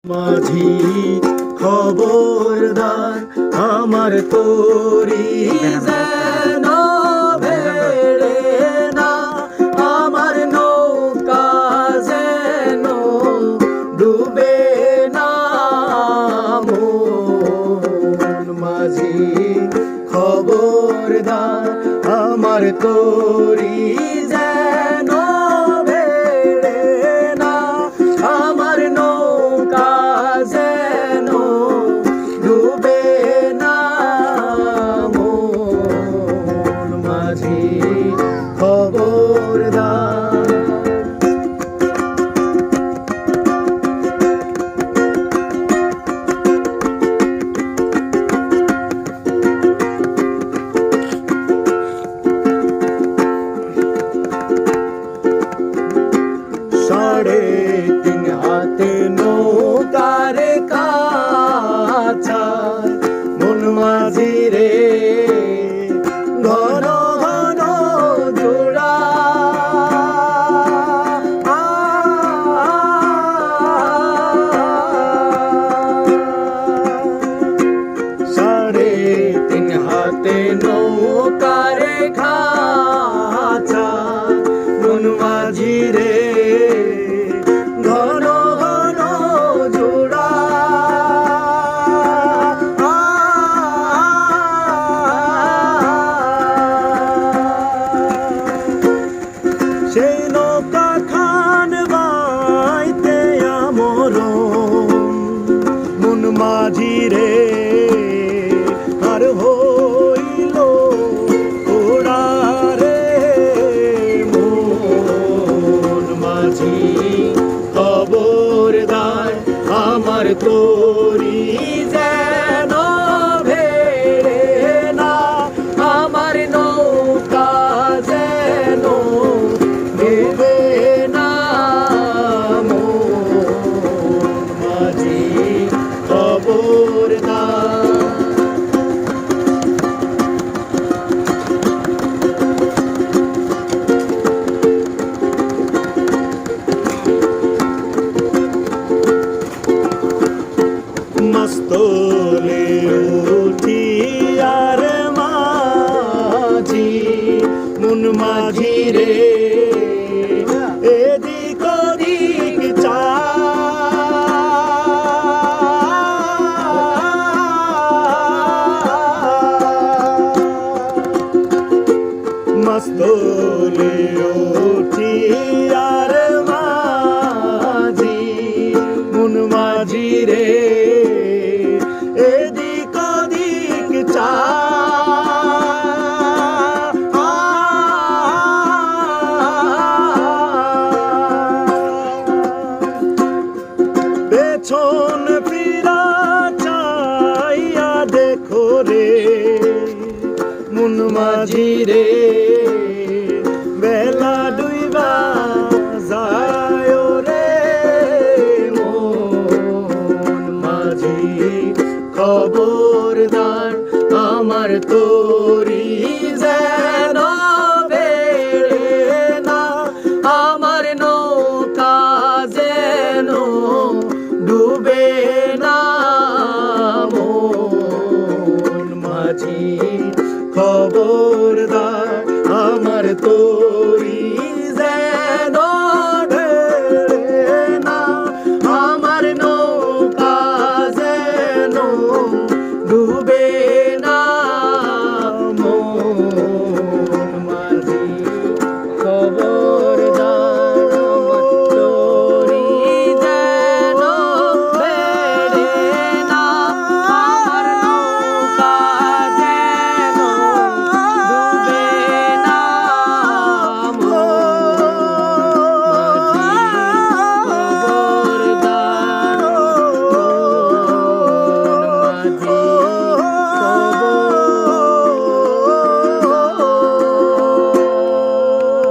মাঝি খবরদার আমার তোরি যেন ভেড়ে না, আমার নৌকা যেন ডুবে না। মন মাঝি খবরদার আমার তোরি যেন ভেড়ে না, আমার নৌকা যেন ডুবে না। মন মাঝি খবরদার। সাড়ে তিন হাতে নৌকার কাছা, মন মাঝি রে ঘন ঘন জোড়া। সাড়ে তিন হাতে নৌকার খাঁচা, মন মাঝি রে ঘন ঘন জোড়া। সেই নৌকা খান বাইতে আমর মন মাঝি রে আর হইল ওড়া রে। মন মাঝি খবরদার আমার তোরি যেন ভেড়ে না, আমার নৌকা যেন ডুবে না। মন মাঝি খবরদার। মস্তলে উঠি আর মাঝি মন মাঝি রে এদিক ওদিক চা। মস্তলে উঠি আর মাঝি মন মাঝি রে এদিক ওদিক চা। পেছন ফিরা চাইয়া দেখো রে মন মাঝি রে বেলা ডুইবা যায় রে। মন মাঝি খবরদার আমার তোরি যেন ভেড়ে না, আমার নৌকা যেন ডুবে